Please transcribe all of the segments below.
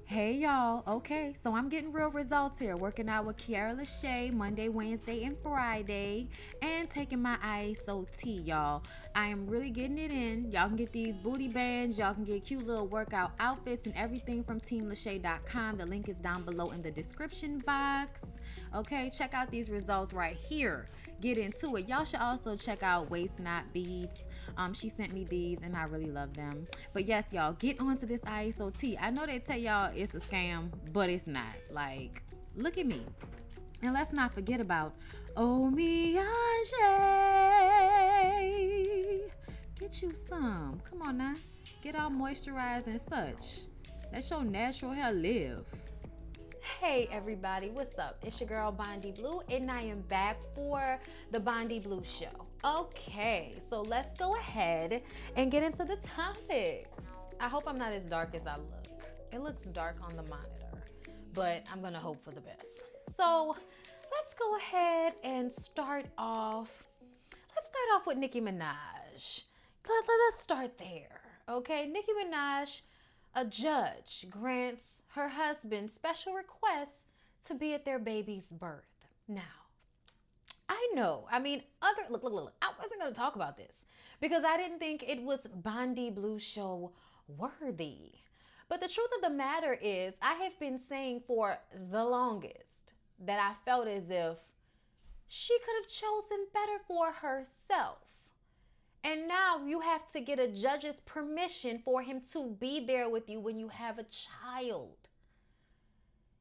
Hey y'all, okay, so I'm getting real results here. Working out with LASHAE Monday, Wednesday, and Friday, and taking my ISOT, y'all. I am really getting it in. Y'all can get these booty bands, y'all can get cute little workout outfits and everything from teamlashae.com. The link is down below in the description box. Okay, check out these results right here. Get into it. Y'all should also check out Waist Knot Beads. She sent me these and I really love them. But yes, y'all, get onto this ISOT. I know they tell y'all it's a scam, but it's not. Like, look at me. And let's not forget about Omiage. Get you some. Come on now. Get all moisturized and such. Let your natural hair live. Hey everybody, what's up? It's your girl Bondy Blue and I am back for the Bondy Blue show. Okay, so let's go ahead and get into the topic. I hope I'm not as dark as I look. It looks dark on the monitor, but I'm gonna hope for the best. So let's go ahead and start off. Let's start off with Nicki Minaj. Let's start there. Okay, Nicki Minaj, a judge grants her husband special requests to be at their baby's birth. Now, I know. I mean, look. I wasn't going to talk about this because I didn't think it was Bondy Blue show worthy. But the truth of the matter is, I have been saying for the longest that I felt as if she could have chosen better for herself. And now you have to get a judge's permission for him to be there with you when you have a child.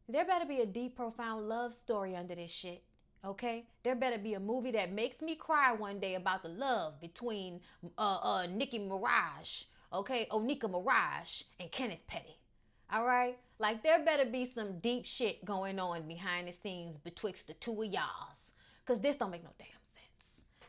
There better be a deep, profound love story under this shit. Okay? There better be a movie that makes me cry one day about the love between Nicki Minaj, okay? Onika Minaj and Kenneth Petty. All right? Like there better be some deep shit going on behind the scenes betwixt the two of y'all. Cause this don't make no damn sense.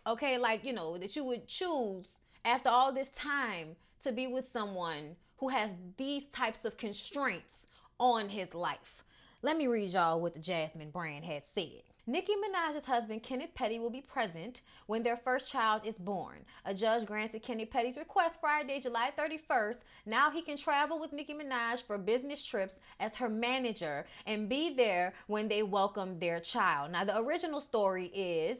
Okay, like that you would choose after all this time to be with someone who has these types of constraints on his life. Let me read y'all what the Jasmine brand had said. Nicki Minaj's husband, Kenneth Petty, will be present when their first child is born. A judge granted Kenneth Petty's request Friday, July 31st. Now he can travel with Nicki Minaj for business trips as her manager and be there when they welcome their child. Now, the original story is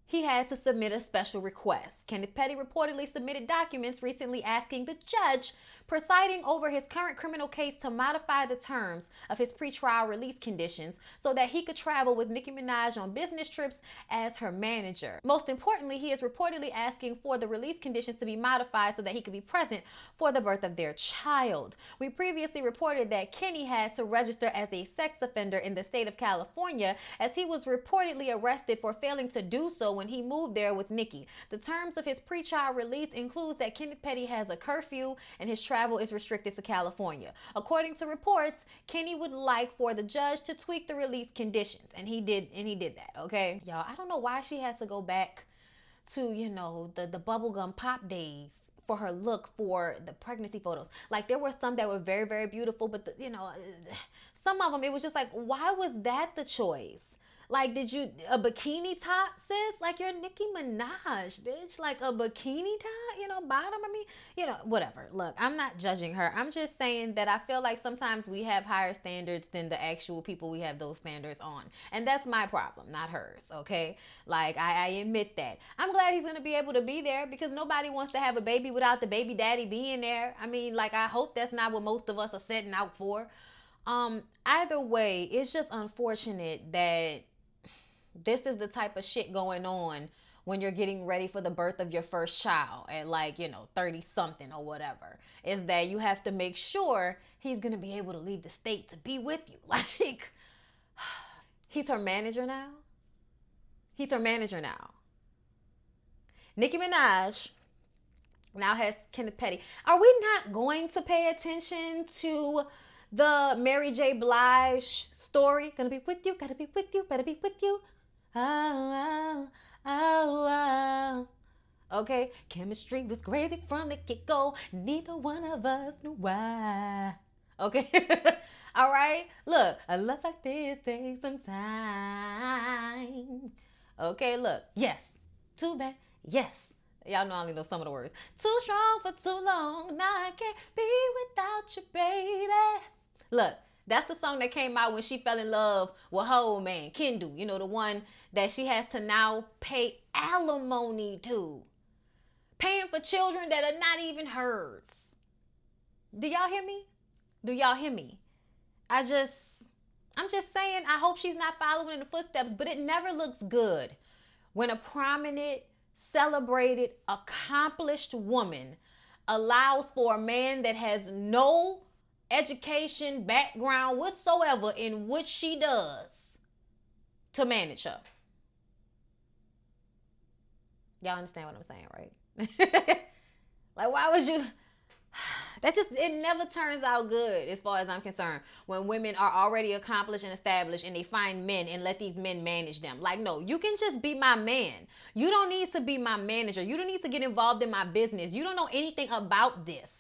he had to submit a special request. Kenneth Petty reportedly submitted documents recently asking the judge presiding over his current criminal case to modify the terms of his pretrial release conditions so that he could travel with Nicki Minaj on business trips as her manager. Most importantly, he is reportedly asking for the release conditions to be modified so that he could be present for the birth of their child. We previously reported that Kenny had to register as a sex offender in the state of California as he was reportedly arrested for failing to do so when he moved there with Nicki. The terms of his pretrial release includes that Kenneth Petty has a curfew and his travel is restricted to California. According to reports, Kenny would like for the judge to tweak the release conditions, and he did that, okay? Y'all, I don't know why she has to go back to, the bubblegum pop days for her look for the pregnancy photos. Like there were some that were very, very beautiful, but some of them, it was just like, why was that the choice? Like, did you, a bikini top, sis? Like, you're Nicki Minaj, bitch. Like, a bikini top, bottom? I mean, whatever. Look, I'm not judging her. I'm just saying that I feel like sometimes we have higher standards than the actual people we have those standards on. And that's my problem, not hers, okay? Like, I admit that. I'm glad he's going to be able to be there because nobody wants to have a baby without the baby daddy being there. I mean, like, I hope that's not what most of us are setting out for. Either way, it's just unfortunate that this is the type of shit going on when you're getting ready for the birth of your first child at 30 something or whatever, is that you have to make sure he's going to be able to leave the state to be with you. Like, he's her manager now. He's her manager now. Nicki Minaj now has Kenneth Petty. Are we not going to pay attention to the Mary J. Blige story? Gonna be with you, gotta be with you, better be with you. Oh, oh, oh. Okay, chemistry was crazy from the get-go. Neither one of us knew why. Okay, all right. Look, a love like this takes some time. Okay, look. Yes, too bad. Yes. Y'all know I only know some of the words. Too strong for too long. Now I can't be without you, baby. Look, that's the song that came out when she fell in love with her old man, Kendu. You know, the one that she has to now pay alimony to. Paying for children that are not even hers. Do y'all hear me? Do y'all hear me? I'm just saying, I hope she's not following in the footsteps, but it never looks good when a prominent, celebrated, accomplished woman allows for a man that has no education, background whatsoever in what she does to manage her. Y'all understand what I'm saying, right? Like, why would you? That just, it never turns out good as far as I'm concerned when women are already accomplished and established and they find men and let these men manage them. Like, no, you can just be my man. You don't need to be my manager. You don't need to get involved in my business. You don't know anything about this.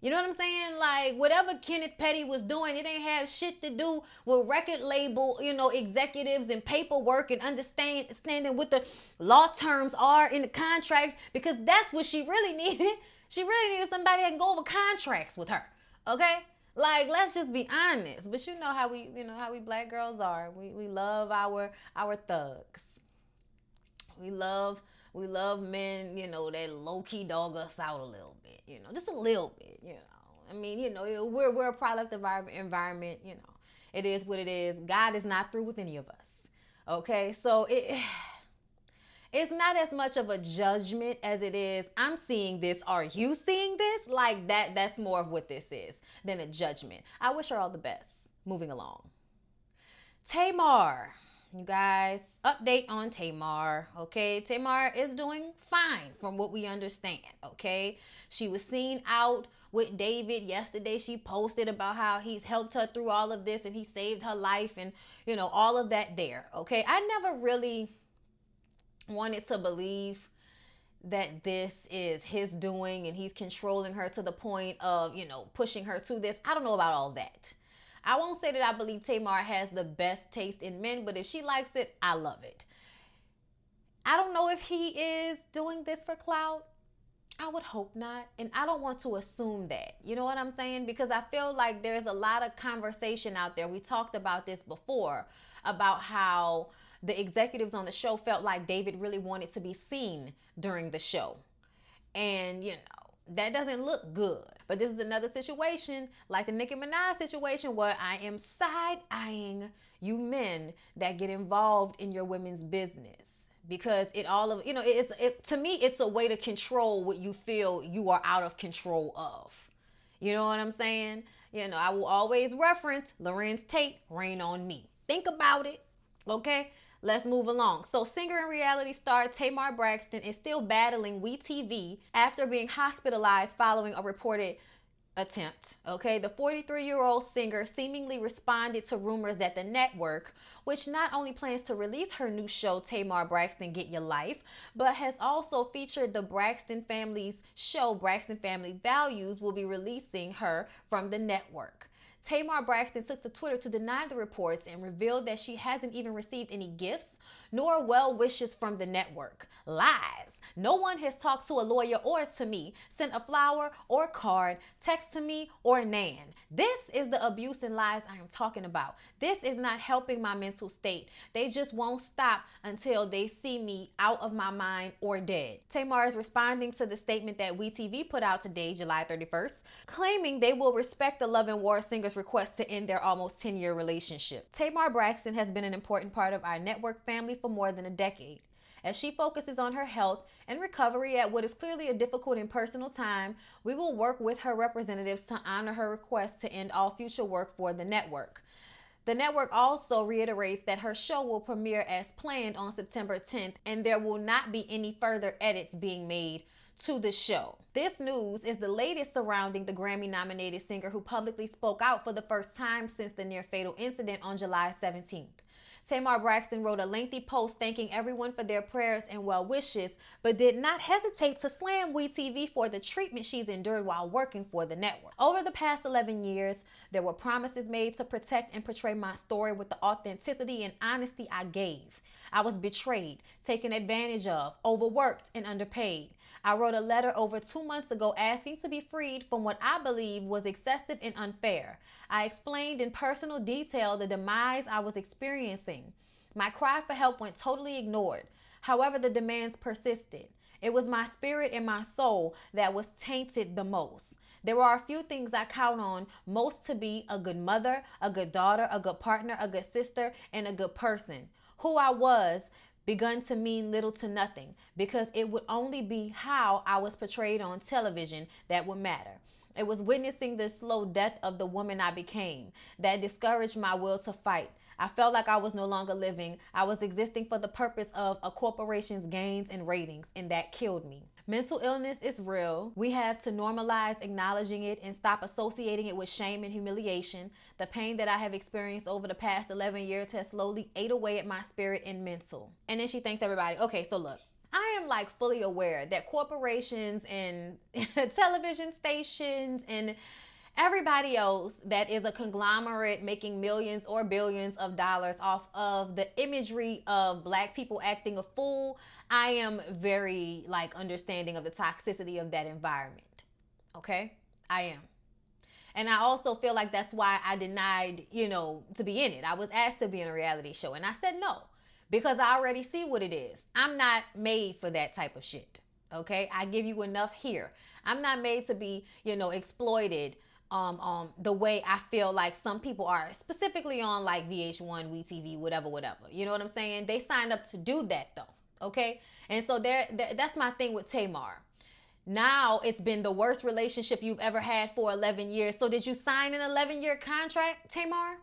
You know what I'm saying? Like, whatever Kenneth Petty was doing, it ain't have shit to do with record label, executives and paperwork and understanding what the law terms are in the contracts, because that's what she really needed. She really needed somebody that can go over contracts with her. Okay? Like, let's just be honest. But you know how we black girls are. We love our thugs. We love men, that low-key dog us out a little bit, just a little bit, I mean, we're a product of our environment, It is what it is. God is not through with any of us. Okay? So it's not as much of a judgment as it is, I'm seeing this, are you seeing this? Like, that's more of what this is than a judgment. I wish her all the best. Moving along. Tamar. You guys, update on Tamar, okay? Tamar is doing fine from what we understand, okay? She was seen out with David yesterday. She posted about how he's helped her through all of this and he saved her life and, all of that there, okay? I never really wanted to believe that this is his doing and he's controlling her to the point of, pushing her to this. I don't know about all that. I won't say that I believe Tamar has the best taste in men, but if she likes it, I love it. I don't know if he is doing this for clout. I would hope not. And I don't want to assume that. You know what I'm saying? Because I feel like there's a lot of conversation out there. We talked about this before, about how the executives on the show felt like David really wanted to be seen during the show. And, that doesn't look good. But this is another situation, like the Nicki Minaj situation, where I am side-eyeing you men that get involved in your women's business. Because to me, it's a way to control what you feel you are out of control of. You know what I'm saying? I will always reference Lorenz Tate, Rain on Me. Think about it, okay? Let's move along. So singer and reality star Tamar Braxton is still battling Wetv after being hospitalized following a reported attempt. Okay, the 43-year-old singer seemingly responded to rumors that the network, which not only plans to release her new show Tamar Braxton Get Your Life, but has also featured the Braxton family's show Braxton Family Values, will be releasing her from the network. Tamar Braxton took to Twitter to deny the reports and revealed that she hasn't even received any gifts nor well wishes from the network. Lies. No one has talked to a lawyer or to me, sent a flower or card, text to me or nan. This is the abuse and lies I am talking about. This is not helping my mental state. They just won't stop until they see me out of my mind or dead. Tamar is responding to the statement that WeTV put out today, July 31st, claiming they will respect the Love and War singer's request to end their almost 10-year relationship. Tamar Braxton has been an important part of our network family for more than a decade. As she focuses on her health and recovery at what is clearly a difficult and personal time, we will work with her representatives to honor her request to end all future work for the network. The network also reiterates that her show will premiere as planned on September 10th, and there will not be any further edits being made to the show. This news is the latest surrounding the Grammy-nominated singer who publicly spoke out for the first time since the near-fatal incident on July 17th. Tamar Braxton wrote a lengthy post thanking everyone for their prayers and well wishes, but did not hesitate to slam WeTV for the treatment she's endured while working for the network. Over the past 11 years, there were promises made to protect and portray my story with the authenticity and honesty I gave. I was betrayed, taken advantage of, overworked, and underpaid. I wrote a letter over 2 months ago asking to be freed from what I believe was excessive and unfair. I explained in personal detail the demise I was experiencing. My cry for help went totally ignored. However, the demands persisted. It was my spirit and my soul that was tainted the most. There are a few things I count on most to be a good mother, a good daughter, a good partner, a good sister, and a good person. Who I was begun to mean little to nothing because it would only be how I was portrayed on television that would matter. It was witnessing the slow death of the woman I became that discouraged my will to fight. I felt like I was no longer living. I was existing for the purpose of a corporation's gains and ratings, and that killed me. Mental illness is real. We have to normalize acknowledging it and stop associating it with shame and humiliation. The pain that I have experienced over the past 11 years has slowly ate away at my spirit and mental. And then she thanks everybody. Okay, so look. I am like fully aware that corporations and television stations and everybody else that is a conglomerate making millions or billions of dollars off of the imagery of black people acting a fool, I am very like understanding of the toxicity of that environment. Okay? I am. And I also feel like that's why I denied, to be in it. I was asked to be in a reality show and I said no because I already see what it is. I'm not made for that type of shit. Okay? I give you enough here. I'm not made to be, exploited the way I feel like some people are, specifically on like VH1, WeTV, whatever. You know what I'm saying? They signed up to do that though, okay? And so that's my thing with Tamar. Now it's been the worst relationship you've ever had for 11 years. So did you sign an 11-year contract, Tamar?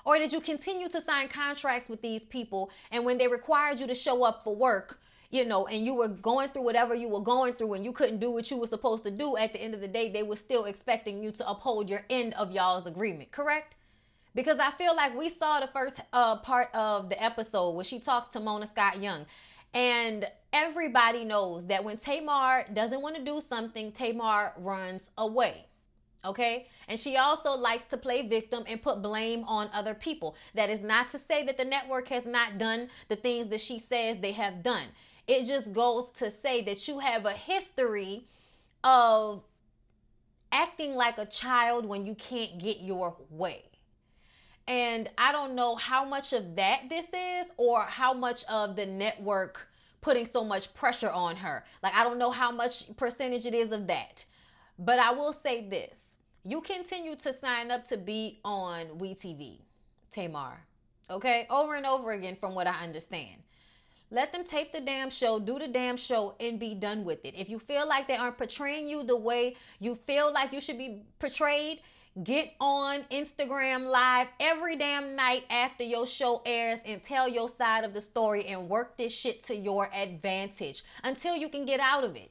Or did you continue to sign contracts with these people and when they required you to show up for work, and you were going through whatever you were going through and you couldn't do what you were supposed to do, at the end of the day, they were still expecting you to uphold your end of y'all's agreement, correct? Because I feel like we saw the first part of the episode where she talks to Mona Scott Young. And everybody knows that when Tamar doesn't want to do something, Tamar runs away. Okay? And she also likes to play victim and put blame on other people. That is not to say that the network has not done the things that she says they have done. It just goes to say that you have a history of acting like a child when you can't get your way. And I don't know how much of that this is or how much of the network putting so much pressure on her. Like, I don't know how much percentage it is of that. But I will say this. You continue to sign up to be on WeTV, Tamar. Okay? Over and over again from what I understand. Let them tape the damn show, do the damn show, and be done with it. If you feel like they aren't portraying you the way you feel like you should be portrayed, get on Instagram Live every damn night after your show airs and tell your side of the story and work this shit to your advantage until you can get out of it.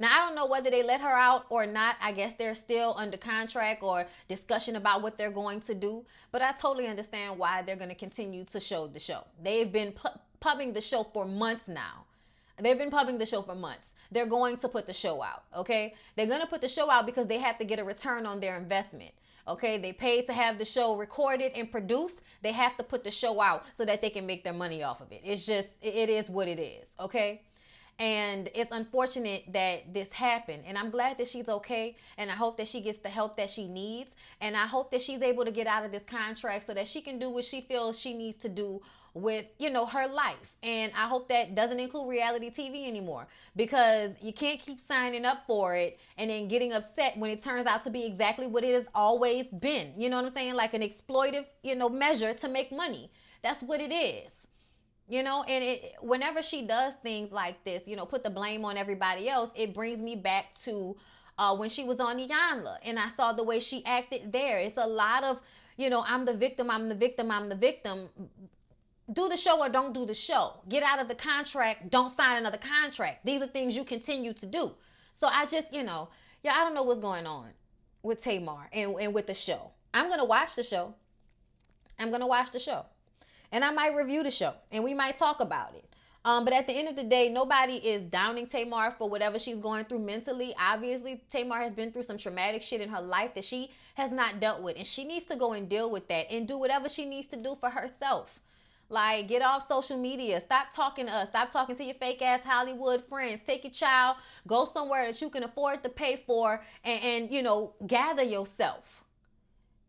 Now, I don't know whether they let her out or not. I guess they're still under contract or discussion about what they're going to do. But I totally understand why they're going to continue to show the show. They've been pubbing the show for months now. They've been pubbing the show for months. They're going to put the show out, okay? They're going to put the show out because they have to get a return on their investment, okay? They paid to have the show recorded and produced. They have to put the show out so that they can make their money off of it. It's just, it is what it is, okay? And it's unfortunate that this happened. And I'm glad that she's okay. And I hope that she gets the help that she needs. And I hope that she's able to get out of this contract so that she can do what she feels she needs to do with, her life. And I hope that doesn't include reality TV anymore, because you can't keep signing up for it and then getting upset when it turns out to be exactly what it has always been. You know what I'm saying? Like an exploitive, measure to make money. That's what it is. And whenever she does things like this, put the blame on everybody else, it brings me back to when she was on Iyanla, and I saw the way she acted there. It's a lot of, I'm the victim, I'm the victim, I'm the victim. Do the show or don't do the show. Get out of the contract, don't sign another contract. These are things you continue to do. So I just, I don't know what's going on with Tamar and with the show. I'm going to watch the show. And I might review the show and we might talk about it. But at the end of the day, nobody is downing Tamar for whatever she's going through mentally. Obviously, Tamar has been through some traumatic shit in her life that she has not dealt with. And she needs to go and deal with that and do whatever she needs to do for herself. Like, get off social media. Stop talking to us. Stop talking to your fake ass Hollywood friends. Take your child, go somewhere that you can afford to pay for, and you know, gather yourself.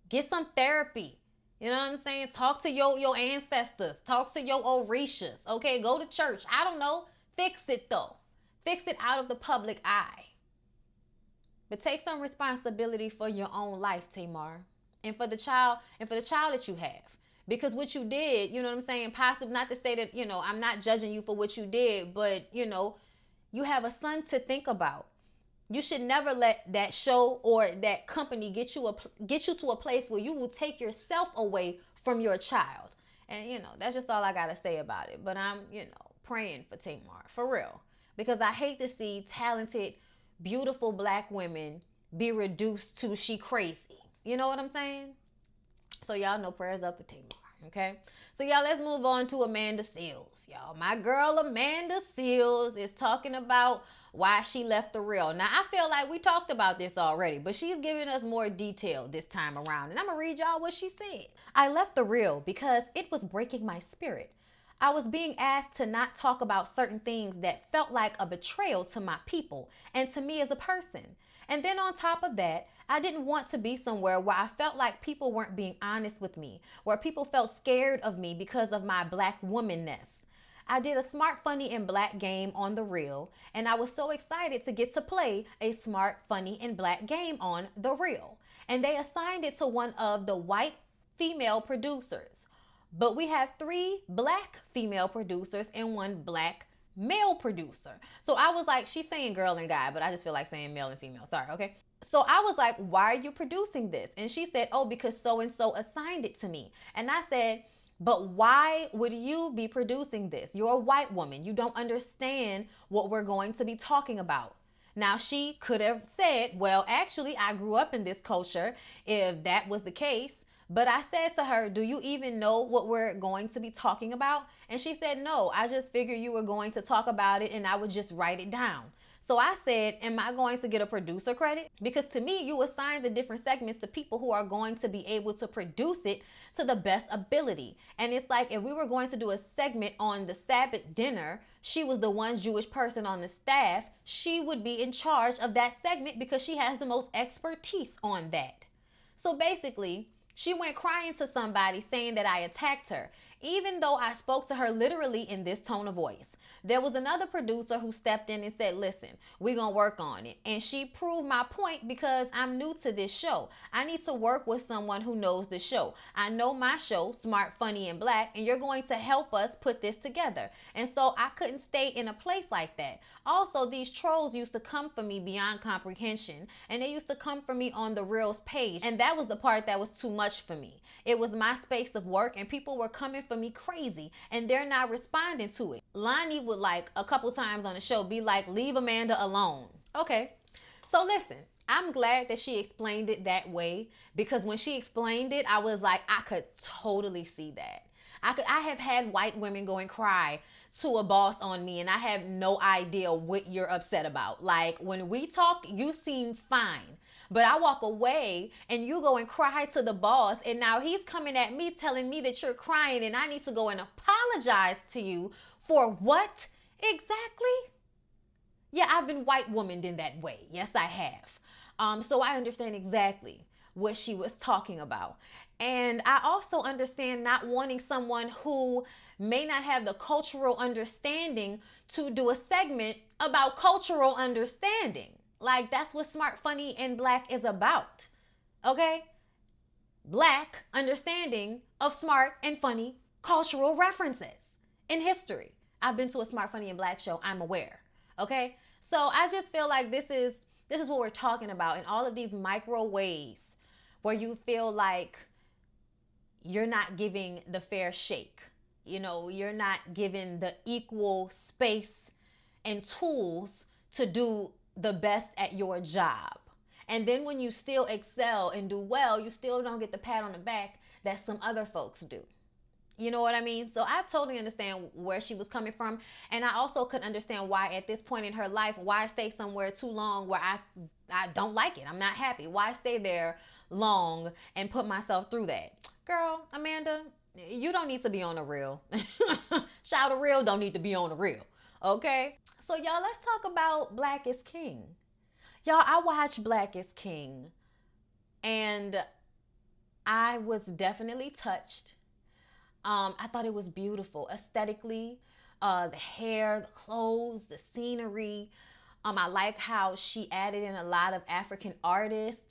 Get some therapy. You know what I'm saying? Talk to your ancestors. Talk to your Orishas. Okay, go to church. I don't know. Fix it though. Fix it out of the public eye. But take some responsibility for your own life, Tamar, and for the child that you have. Because what you did, you know what I'm saying, possibly, not to say that, you know, I'm not judging you for what you did, but, you know, you have a son to think about. You should never let that show or that company get you to a place where you will take yourself away from your child. And, you know, that's just all I got to say about it. But I'm, you know, praying for Tamar, for real. Because I hate to see talented, beautiful black women be reduced to she crazy. You know what I'm saying? So y'all know, prayers up for Tamar, okay? So y'all, let's move on to Amanda Seales. Y'all, my girl Amanda Seales is talking about why she left the Real. Now, I feel like we talked about this already, but she's giving us more detail this time around. And I'm going to read y'all what she said. I left the Real because it was breaking my spirit. I was being asked to not talk about certain things that felt like a betrayal to my people and to me as a person. And then on top of that, I didn't want to be somewhere where I felt like people weren't being honest with me, where people felt scared of me because of my black womanness. I did a smart, funny, and black game on The Real, and I was so excited to get to play a smart, funny, and black game on The Real. And they assigned it to one of the white female producers. But we have 3 black female producers and 1 black male producer. So I was like, she's saying girl and guy, but I just feel like saying male and female. Sorry, okay? So I was like, why are you producing this? And she said, oh, because so-and-so assigned it to me. And I said, but why would you be producing this? You're a white woman. You don't understand what we're going to be talking about. Now, she could have said, well, actually, I grew up in this culture, if that was the case. But I said to her, do you even know what we're going to be talking about? And she said, no, I just figured you were going to talk about it and I would just write it down. So I said, am I going to get a producer credit? Because to me, you assign the different segments to people who are going to be able to produce it to the best ability. And it's like, if we were going to do a segment on the Sabbath dinner, she was the one Jewish person on the staff, she would be in charge of that segment because she has the most expertise on that. So basically, she went crying to somebody saying that I attacked her, even though I spoke to her literally in this tone of voice. There was another producer who stepped in and said, listen, we're going to work on it. And she proved my point because I'm new to this show. I need to work with someone who knows the show. I know my show, Smart, Funny, and Black, and you're going to help us put this together. And so I couldn't stay in a place like that. Also, these trolls used to come for me beyond comprehension, and they used to come for me on the Reels page. And that was the part that was too much for me. It was my space of work, and people were coming for me crazy, and they're not responding to it. Lonnie would, like, a couple times on the show be like, leave Amanda alone. Okay, so listen, I'm glad that she explained it that way, because when she explained it, I was like, I could totally see that. I have had white women go and cry to a boss on me, and I have no idea what you're upset about. Like, when we talk, you seem fine. But I walk away and you go and cry to the boss, and now he's coming at me telling me that you're crying and I need to go and apologize to you for what exactly? Yeah, I've been white womaned in that way. Yes, I have. So I understand exactly what she was talking about. And I also understand not wanting someone who may not have the cultural understanding to do a segment about cultural understanding. Like, that's what Smart, Funny, and Black is about. Okay? Black understanding of smart and funny cultural references in history. I've been to a Smart, Funny, and Black show. I'm aware. Okay? So I just feel like this is what we're talking about in all of these micro ways where you feel like you're not giving the fair shake. You know, you're not given the equal space and tools to do the best at your job. And then when you still excel and do well, you still don't get the pat on the back that some other folks do. You know what I mean? So I totally understand where she was coming from. And I also could understand why at this point in her life, why stay somewhere too long where I don't like it. I'm not happy. Why stay there long and put myself through that? Girl, Amanda, you don't need to be on the reel. Shout a reel don't need to be on the reel. Okay? So y'all, let's talk about Black is King. Y'all, I watched Black is King and I was definitely touched. I thought it was beautiful aesthetically. The hair, the clothes, the scenery. I like how she added in a lot of African artists,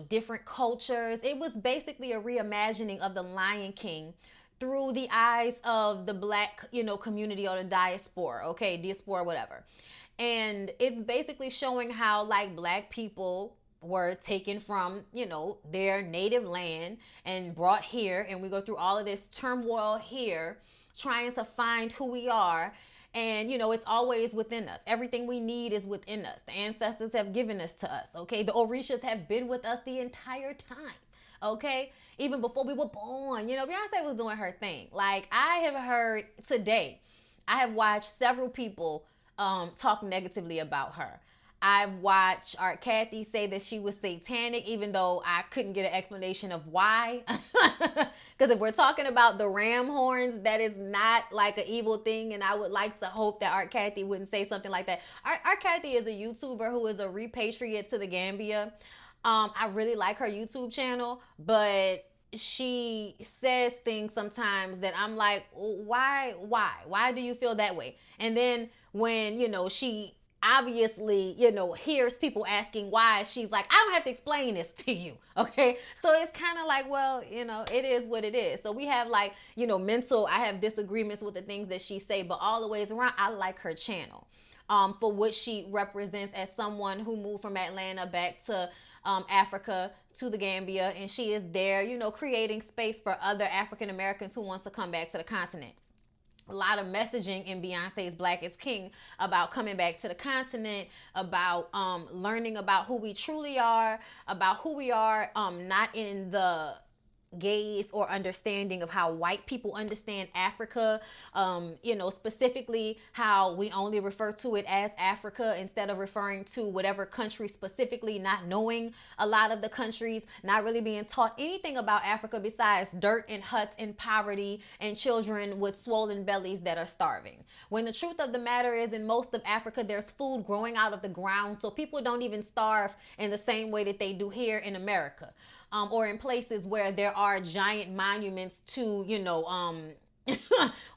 different cultures. It was basically a reimagining of the Lion King through the eyes of the Black, community or the diaspora, okay, diaspora, whatever. And it's basically showing how like Black people were taken from, their native land and brought here, and we go through all of this turmoil here trying to find who we are. And it's always within us. Everything we need is within us. The ancestors have given this to us. Okay, the Orishas have been with us the entire time. Okay, even before we were born. Beyonce was doing her thing. Like, I have heard today, I have watched several people talk negatively about her. I've watched Art Kathy say that she was satanic, even though I couldn't get an explanation of why. Because if we're talking about the ram horns, that is not like an evil thing. And I would like to hope that Art Kathy wouldn't say something like that. Art Kathy is a YouTuber who is a repatriate to the Gambia. I really like her YouTube channel, but she says things sometimes that I'm like, why do you feel that way? And then when, she obviously, hears people asking why, she's like, I don't have to explain this to you. Okay. So it's kind of like, well, it is what it is. So we have like, I have disagreements with the things that she say, but all the ways around, I like her channel. For what she represents as someone who moved from Atlanta back to Africa, to the Gambia, and she is there, creating space for other African Americans who want to come back to the continent. A lot of messaging in Beyonce's Black is King about coming back to the continent, about learning about who we truly are, about who we are, not in the gaze or understanding of how white people understand Africa, specifically how we only refer to it as Africa instead of referring to whatever country specifically, not knowing a lot of the countries, not really being taught anything about Africa besides dirt and huts and poverty and children with swollen bellies that are starving. When the truth of the matter is, in most of Africa, there's food growing out of the ground, so people don't even starve in the same way that they do here in America. Or in places where there are giant monuments to,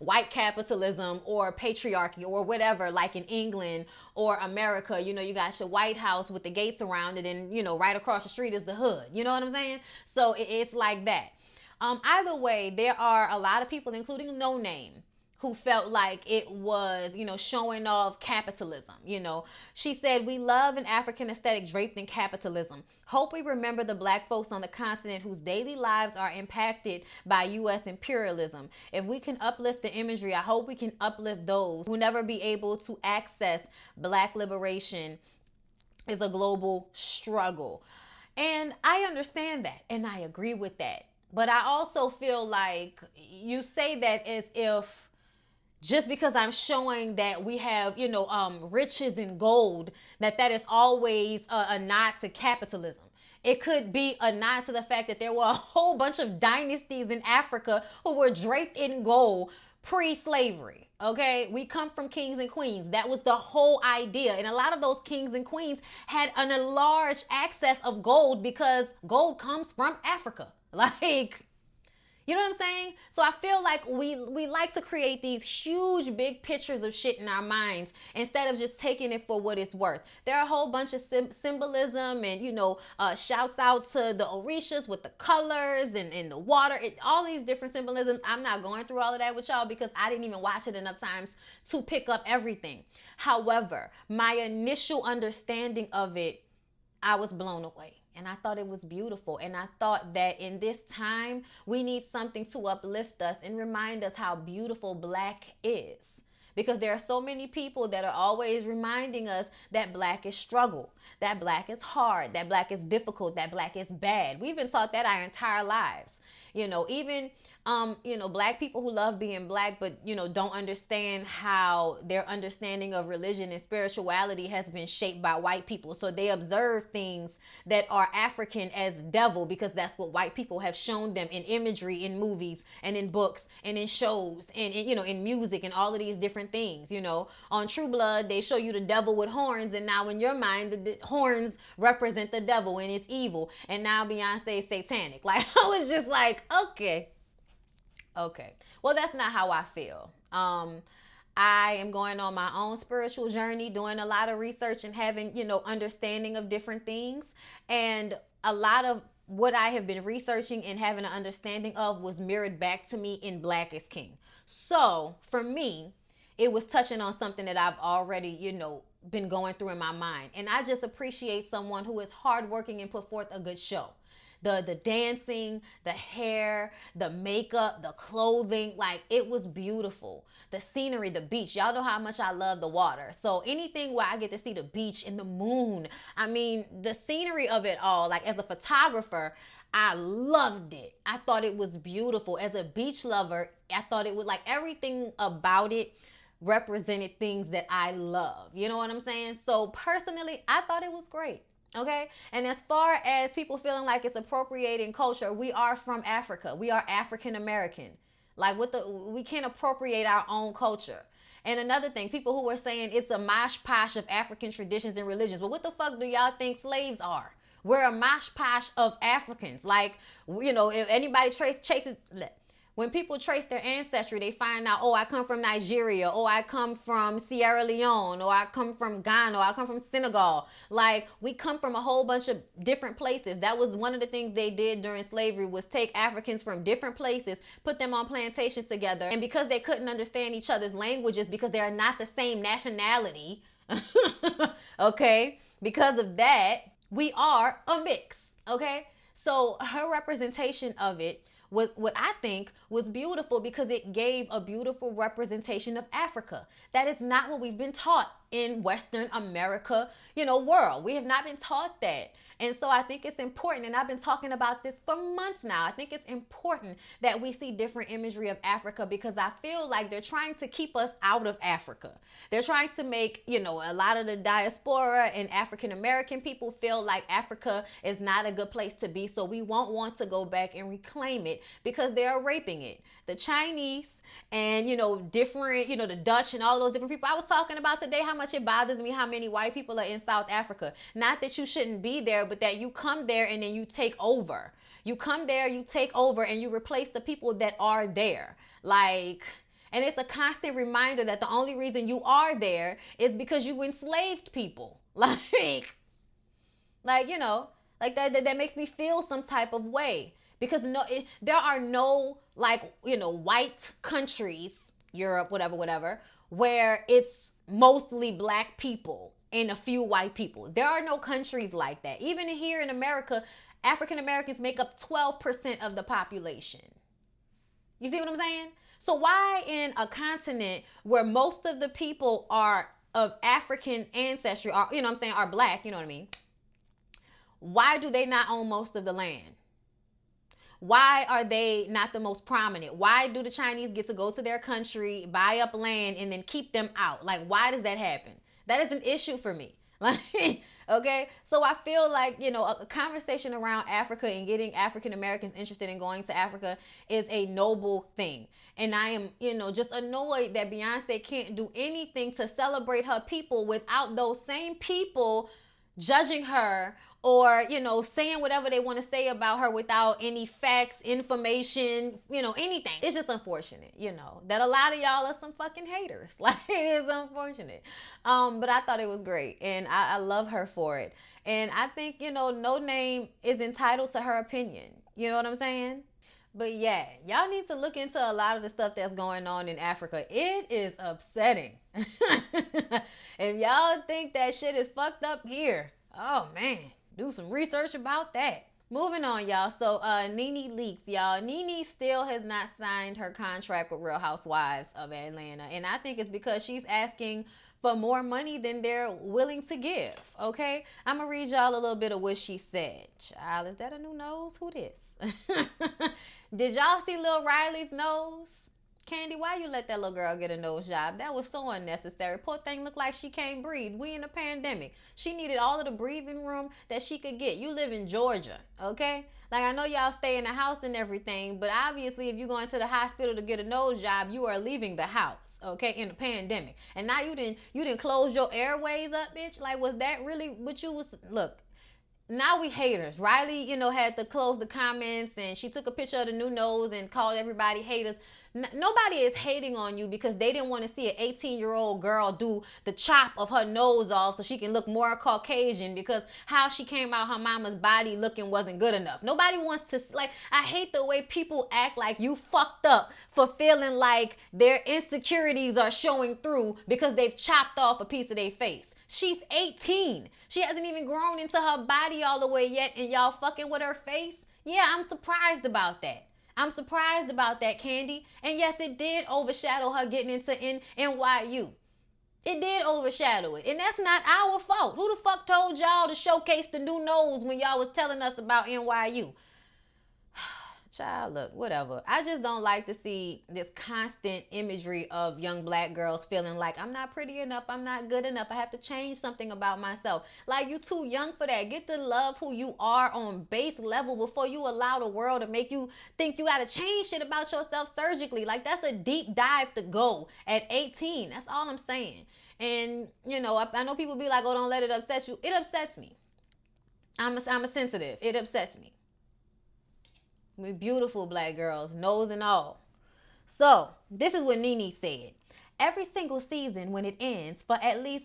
white capitalism or patriarchy or whatever, like in England or America. You got your White House with the gates around it, and, right across the street is the hood. You know what I'm saying? So it's like that. Either way, there are a lot of people, including No Name, who felt like it was, showing off capitalism. She said, we love an African aesthetic draped in capitalism. Hope we remember the Black folks on the continent whose daily lives are impacted by U.S. imperialism. If we can uplift the imagery, I hope we can uplift those who never be able to access Black liberation is a global struggle. And I understand that, and I agree with that. But I also feel like you say that as if just because I'm showing that we have, riches in gold, that is always a nod to capitalism. It could be a nod to the fact that there were a whole bunch of dynasties in Africa who were draped in gold pre-slavery. Okay, we come from kings and queens. That was the whole idea. And a lot of those kings and queens had an enlarged access of gold because gold comes from Africa. Like, you know what I'm saying? So I feel like we like to create these huge, big pictures of shit in our minds instead of just taking it for what it's worth. There are a whole bunch of symbolism and, shouts out to the Orishas with the colors and the water, all these different symbolisms. I'm not going through all of that with y'all because I didn't even watch it enough times to pick up everything. However, my initial understanding of it, I was blown away. And I thought it was beautiful. And I thought that in this time, we need something to uplift us and remind us how beautiful Black is. Because there are so many people that are always reminding us that Black is struggle, that Black is hard, that Black is difficult, that Black is bad. We've been taught that our entire lives. Even Black people who love being black, but, don't understand how their understanding of religion and spirituality has been shaped by white people. So they observe things that are African as devil because that's what white people have shown them in imagery, in movies, and in books, and in shows, and in music, and all of these different things. On True Blood, they show you the devil with horns, and now in your mind, the horns represent the devil and it's evil. And now Beyonce is satanic. Like, I was just like, okay. Well, that's not how I feel. I am going on my own spiritual journey, doing a lot of research and having, understanding of different things. And a lot of what I have been researching and having an understanding of was mirrored back to me in Black is King. So for me, it was touching on something that I've already, been going through in my mind. And I just appreciate someone who is hardworking and put forth a good show. The dancing, the hair, the makeup, the clothing, like, it was beautiful. The scenery, the beach. Y'all know how much I love the water. So anything where I get to see the beach and the moon, I mean, the scenery of it all, like, as a photographer, I loved it. I thought it was beautiful. As a beach lover, I thought it was like everything about it represented things that I love. You know what I'm saying? So personally, I thought it was great. Okay. And as far as people feeling like it's appropriating culture, we are from Africa. We are African American. Like, we can't appropriate our own culture. And another thing, people who are saying it's a mosh posh of African traditions and religions. Well, what the fuck do y'all think slaves are? We're a mosh posh of Africans. Like, if anybody chases, when people trace their ancestry, they find out, oh, I come from Nigeria, oh, I come from Sierra Leone, or I come from Ghana, or I come from Senegal. Like, we come from a whole bunch of different places. That was one of the things they did during slavery, was take Africans from different places, put them on plantations together. And because they couldn't understand each other's languages, because they are not the same nationality, okay, because of that, we are a mix, okay? So her representation of it, what I think was beautiful, because it gave a beautiful representation of Africa. That is not what we've been taught in Western America, world. We have not been taught that. And so I think it's important, and I've been talking about this for months now. I think it's important that we see different imagery of Africa, because I feel like they're trying to keep us out of Africa. They're trying to make, a lot of the diaspora and African American people feel like Africa is not a good place to be. So we won't want to go back and reclaim it, because they are raping it. The Chinese and, different, the Dutch and all those different people. I was talking about today how much it bothers me how many white people are in South Africa. Not that you shouldn't be there, but that you come there and then you take over. You come there, you take over, and you replace the people that are there. Like, and it's a constant reminder that the only reason you are there is because you enslaved people. Like that makes me feel some type of way. Because there are no, white countries, Europe, whatever, where it's mostly black people and a few white people. There are no countries like that. Even here in America, African Americans make up 12% of the population. You see what I'm saying? So why in a continent where most of the people are of African ancestry, are, are black, you know what I mean? Why do they not own most of the land? Why are they not the most prominent? Why do the Chinese get to go to their country, buy up land, and then keep them out? Like, why does that happen? That is an issue for me. Like, okay? So I feel like, a conversation around Africa and getting African Americans interested in going to Africa is a noble thing. And I am, just annoyed that Beyonce can't do anything to celebrate her people without those same people judging her, or, saying whatever they want to say about her without any facts, information, anything. It's just unfortunate, that a lot of y'all are some fucking haters. Like, it is unfortunate. But I thought it was great, and I love her for it. And I think, No Name is entitled to her opinion. You know what I'm saying? But yeah, y'all need to look into a lot of the stuff that's going on in Africa. It is upsetting. If y'all think that shit is fucked up here, oh man, do some research about that. Moving on, y'all. So Nene leaks, y'all. Nene still has not signed her contract with Real Housewives of Atlanta. And I think it's because she's asking for more money than they're willing to give. Okay? I'm going to read y'all a little bit of what she said. Child, is that a new nose? Who this? Did y'all see Lil Riley's nose? Candy, why you let that little girl get a nose job? That was so unnecessary. Poor thing looked like she can't breathe. We in a pandemic. She needed all of the breathing room that she could get. You live in Georgia, okay? Like, I know y'all stay in the house and everything, but obviously if you're going to the hospital to get a nose job, you are leaving the house, okay, in a pandemic. And now you didn't close your airways up, bitch. Like, was that really what you was? Look, now we haters. Riley, had to close the comments, and she took a picture of the new nose and called everybody haters. Nobody is hating on you because they didn't want to see an 18-year-old girl do the chop of her nose off so she can look more Caucasian, because how she came out her mama's body looking wasn't good enough. Nobody wants to, like, I hate the way people act like you fucked up for feeling like their insecurities are showing through because they've chopped off a piece of their face. She's 18. She hasn't even grown into her body all the way yet, and y'all fucking with her face? Yeah, I'm surprised about that. I'm surprised about that, Candy. And yes, it did overshadow her getting into NYU. It did overshadow it. And that's not our fault. Who the fuck told y'all to showcase the new nose when y'all was telling us about NYU? Child, look, whatever. I just don't like to see this constant imagery of young black girls feeling like, I'm not pretty enough, I'm not good enough, I have to change something about myself. Like, you too young for that. Get to love who you are on base level before you allow the world to make you think you gotta change shit about yourself surgically. Like, that's a deep dive to go at 18. That's all I'm saying. And, I know people be like, oh, don't let it upset you. It upsets me. I'm a sensitive. It upsets me. We're beautiful black girls, nose and all. So, this is what Nene said. Every single season when it ends, for at least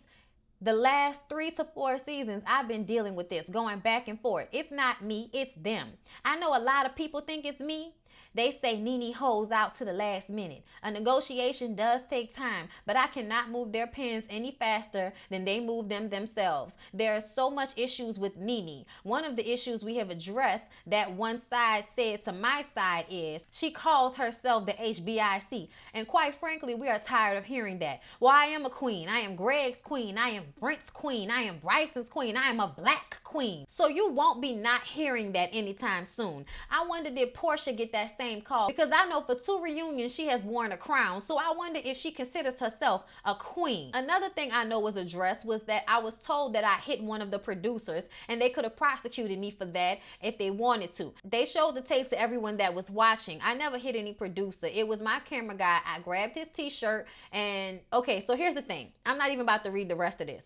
the last 3 to 4 seasons, I've been dealing with this, going back and forth. It's not me, it's them. I know a lot of people think it's me. They say Nene holds out to the last minute. A negotiation does take time, but I cannot move their pens any faster than they move them themselves. There are so much issues with Nene. One of the issues we have addressed that one side said to my side is she calls herself the HBIC. And quite frankly, we are tired of hearing that. Well, I am a queen. I am Greg's queen. I am Brent's queen. I am Bryson's queen. I am a black queen. So you won't be not hearing that anytime soon. I wonder, did Portia get that same call? Because I know for 2 reunions she has worn a crown, so I wonder if she considers herself a queen. Another thing I know was addressed was that I was told that I hit one of the producers, and they could have prosecuted me for that if they wanted to. They showed the tapes to everyone that was watching. I never hit any producer. It was my camera guy. I grabbed his t-shirt, and okay, so here's the thing. I'm not even about to read the rest of this.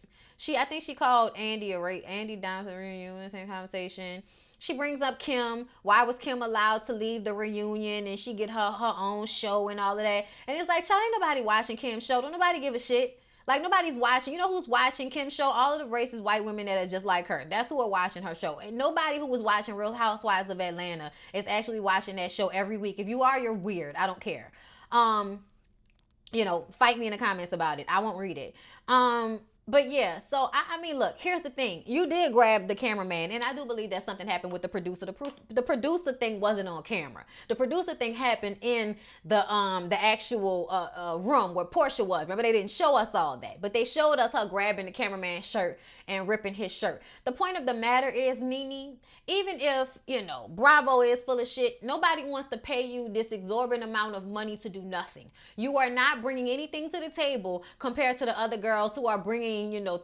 I think she called Andy down to the reunion, same conversation. She brings up Kim. Why was Kim allowed to leave the reunion and she get her own show and all of that? And it's like, child, ain't nobody watching Kim's show. Don't nobody give a shit. Like, nobody's watching. You know who's watching Kim's show? All of the racist white women that are just like her. That's who are watching her show. And nobody who was watching Real Housewives of Atlanta is actually watching that show every week. If you are, you're weird. I don't care. Fight me in the comments about it. I won't read it. But yeah, so I mean, look, here's the thing. You did grab the cameraman, and I do believe that something happened with the producer. The producer thing wasn't on camera. The producer thing happened in the actual room where Portia was. Remember, they didn't show us all that, but they showed us her grabbing the cameraman's shirt and ripping his shirt. The point of the matter is, Nene, even if, Bravo is full of shit, nobody wants to pay you this exorbitant amount of money to do nothing. You are not bringing anything to the table compared to the other girls who are bringing,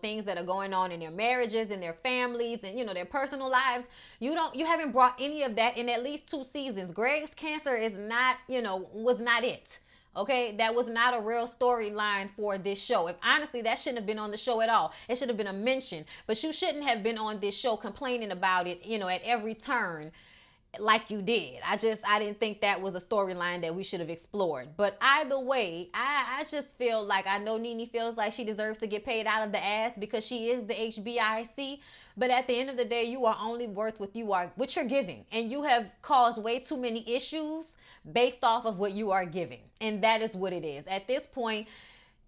things that are going on in their marriages and their families and, their personal lives. You haven't brought any of that in at least 2 seasons. Greg's cancer is not, was not it. Okay, that was not a real storyline for this show. If honestly, that shouldn't have been on the show at all. It should have been a mention, but you shouldn't have been on this show complaining about it, at every turn like you did. I didn't think that was a storyline that we should have explored. But either way, I just feel like, I know Nene feels like she deserves to get paid out of the ass because she is the HBIC. But at the end of the day, you are only worth what you're giving. And you have caused way too many issues based off of what you are giving. And that is what it is. At this point,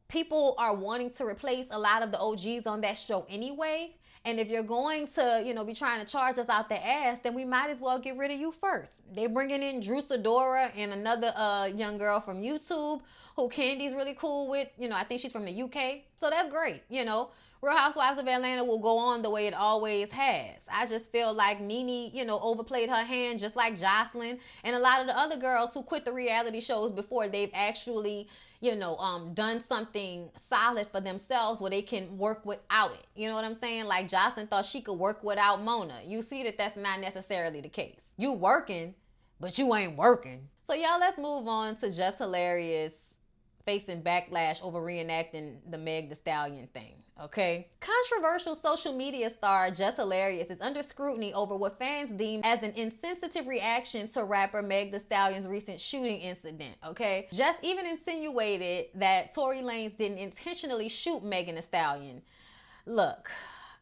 people are wanting to replace a lot of the OGs on that show anyway. And if you're going to, be trying to charge us out the ass, then we might as well get rid of you first. They're bringing in Drew Sidora and another young girl from YouTube who Candy's really cool with. I think she's from the UK. So that's great. Real Housewives of Atlanta will go on the way it always has. I just feel like Nene, overplayed her hand just like Jocelyn and a lot of the other girls who quit the reality shows before they've actually, done something solid for themselves where they can work without it. You know what I'm saying? Like Jocelyn thought she could work without Mona. You see that that's not necessarily the case. You working, but you ain't working. So y'all, let's move on to Just Hilarious facing backlash over reenacting the Meg Thee Stallion thing, okay? Controversial social media star Just Hilarious is under scrutiny over what fans deem as an insensitive reaction to rapper Meg Thee Stallion's recent shooting incident, okay? Just even insinuated that Tory Lanez didn't intentionally shoot Megan Thee Stallion. Look,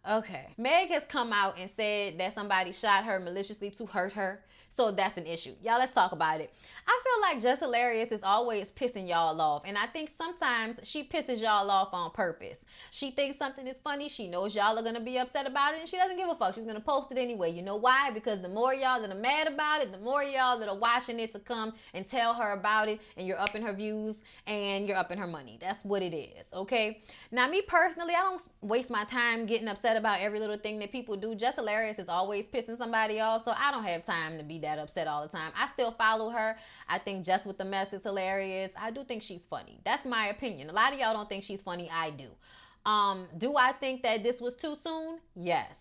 okay. Meg has come out and said that somebody shot her maliciously to hurt her. So that's an issue. Y'all, let's talk about it. I feel like Just Hilarious is always pissing y'all off. And I think sometimes she pisses y'all off on purpose. She thinks something is funny. She knows y'all are going to be upset about it. And she doesn't give a fuck. She's going to post it anyway. You know why? Because the more y'all that are mad about it, the more y'all that are watching it to come and tell her about it. And you're upping her views and you're upping her money. That's what it is. Okay? Now, me personally, I don't waste my time getting upset about every little thing that people do. Just Hilarious is always pissing somebody off. So I don't have time to be that upset all the time. I still follow her. I think Just With The Mess is hilarious. I do think she's funny. That's my opinion. A lot of y'all don't think she's funny. I do. Do I think that this was too soon? Yes.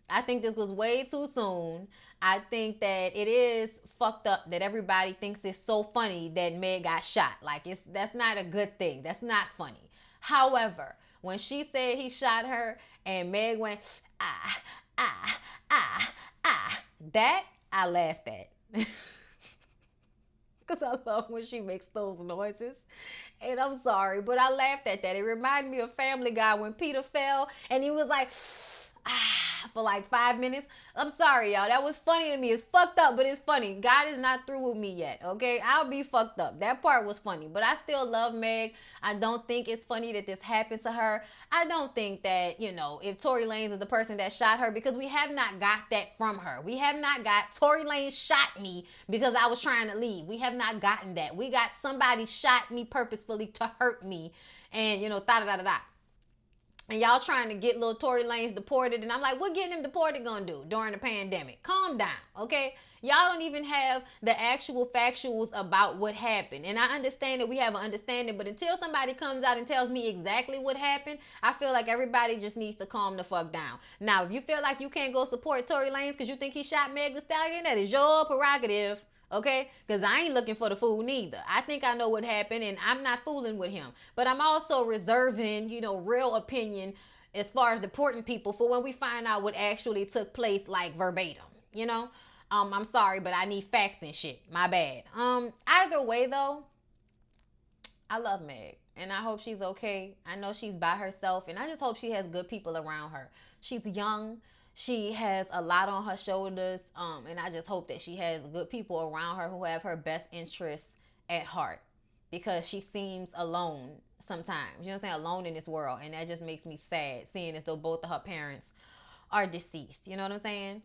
I think this was way too soon. I think that it is fucked up that everybody thinks it's so funny that Meg got shot. Like, that's not a good thing. That's not funny. However, when she said he shot her and Meg went, that I laughed at. Because I love when she makes those noises. And I'm sorry, but I laughed at that. It reminded me of Family Guy when Peter fell and he was like, for like 5 minutes. I'm sorry, y'all. That was funny to me. It's fucked up, but it's funny. God is not through with me yet, okay? I'll be fucked up. That part was funny, but I still love Meg. I don't think it's funny that this happened to her. I don't think that, if Tory Lanez is the person that shot her, because we have not got that from her. We have not got Tory Lanez shot me because I was trying to leave. We have not gotten that. We got somebody shot me purposefully to hurt me and, da-da-da-da-da. And y'all trying to get little Tory Lanez deported. And I'm like, what getting him deported gonna do during the pandemic? Calm down, okay? Y'all don't even have the actual factuals about what happened. And I understand that we have an understanding, but until somebody comes out and tells me exactly what happened, I feel like everybody just needs to calm the fuck down. Now, if you feel like you can't go support Tory Lanez because you think he shot Meg Thee Stallion, that is your prerogative. Okay? Because I ain't looking for the fool neither. I think I know what happened and I'm not fooling with him. But I'm also reserving, real opinion as far as deporting people for when we find out what actually took place, like verbatim. I'm sorry, but I need facts and shit. My bad. Either way though, I love Meg and I hope she's okay. I know she's by herself and I just hope she has good people around her. She's young. She has a lot on her shoulders, and I just hope that she has good people around her who have her best interests at heart, because she seems alone sometimes. You know what I'm saying? Alone in this world, and that just makes me sad, seeing as though both of her parents are deceased. You know what I'm saying?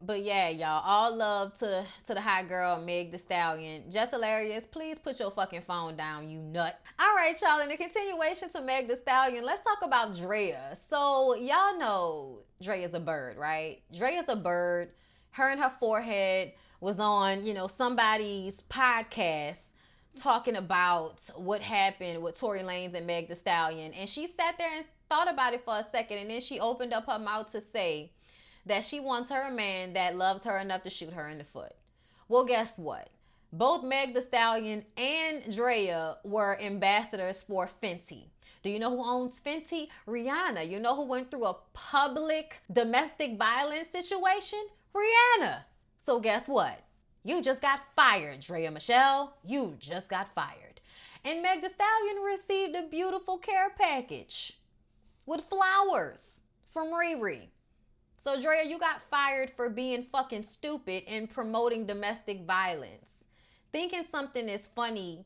But yeah, y'all, all love to the hot girl, Meg Thee Stallion. Just Hilarious, please put your fucking phone down, you nut. All right, y'all, in the continuation to Meg Thee Stallion, let's talk about Drea. So y'all know Drea's a bird, right? Drea's a bird. Her and her forehead was on, somebody's podcast talking about what happened with Tory Lanez and Meg Thee Stallion. And she sat there and thought about it for a second, and then she opened up her mouth to say that she wants her a man that loves her enough to shoot her in the foot. Well, guess what? Both Meg Thee Stallion and Drea were ambassadors for Fenty. Do you know who owns Fenty? Rihanna. You know who went through a public domestic violence situation? Rihanna. So guess what? You just got fired, Drea Michelle. You just got fired. And Meg Thee Stallion received a beautiful care package with flowers from Riri. So Drea, you got fired for being fucking stupid and promoting domestic violence. Thinking something is funny,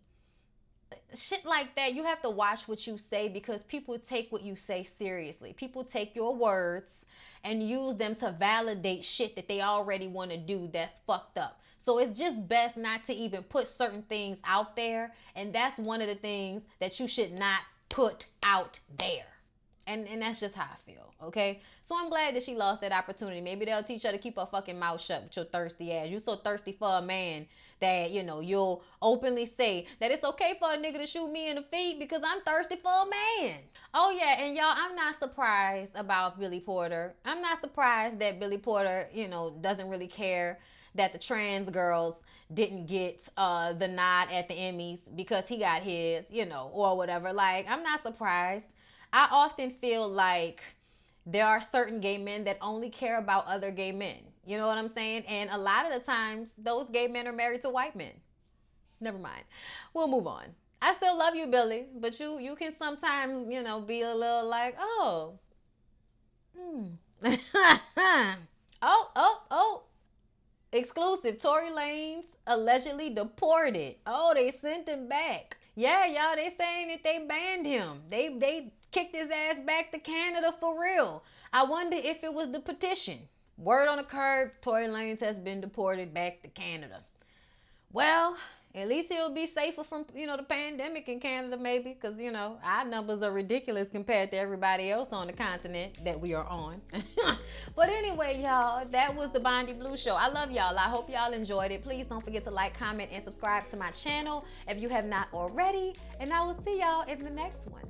shit like that, you have to watch what you say, because people take what you say seriously. People take your words and use them to validate shit that they already want to do that's fucked up. So it's just best not to even put certain things out there. And that's one of the things that you should not put out there. And that's just how I feel, okay? So I'm glad that she lost that opportunity. Maybe they'll teach her to keep her fucking mouth shut with your thirsty ass. You so thirsty for a man that, you know, you'll openly say that it's okay for a nigga to shoot me in the feet because I'm thirsty for a man. Oh yeah, and y'all, I'm not surprised about Billy Porter. I'm not surprised that Billy Porter, you know, doesn't really care that the trans girls didn't get the nod at the Emmys because he got his, you know, or whatever. Like, I'm not surprised. I often feel like there are certain gay men that only care about other gay men. You know what I'm saying? And a lot of the times, those gay men are married to white men. Never mind. We'll move on. I still love you, Billy, but you can sometimes, you know, be a little like, oh, oh. Exclusive. Tory Lanez allegedly deported. Oh, they sent him back. Yeah, y'all, they saying that they banned him. They kicked his ass back to Canada for real. I wonder if it was the petition. Word on the curb, Tory Lanez has been deported back to Canada. Well, at least he'll be safer from, you know, the pandemic in Canada, maybe, because, you know, our numbers are ridiculous compared to everybody else on the continent that we are on. But anyway, y'all, that was the Bondy Blue Show. I love y'all. I hope y'all enjoyed it. Please don't forget to like, comment, and subscribe to my channel if you have not already. And I will see y'all in the next one.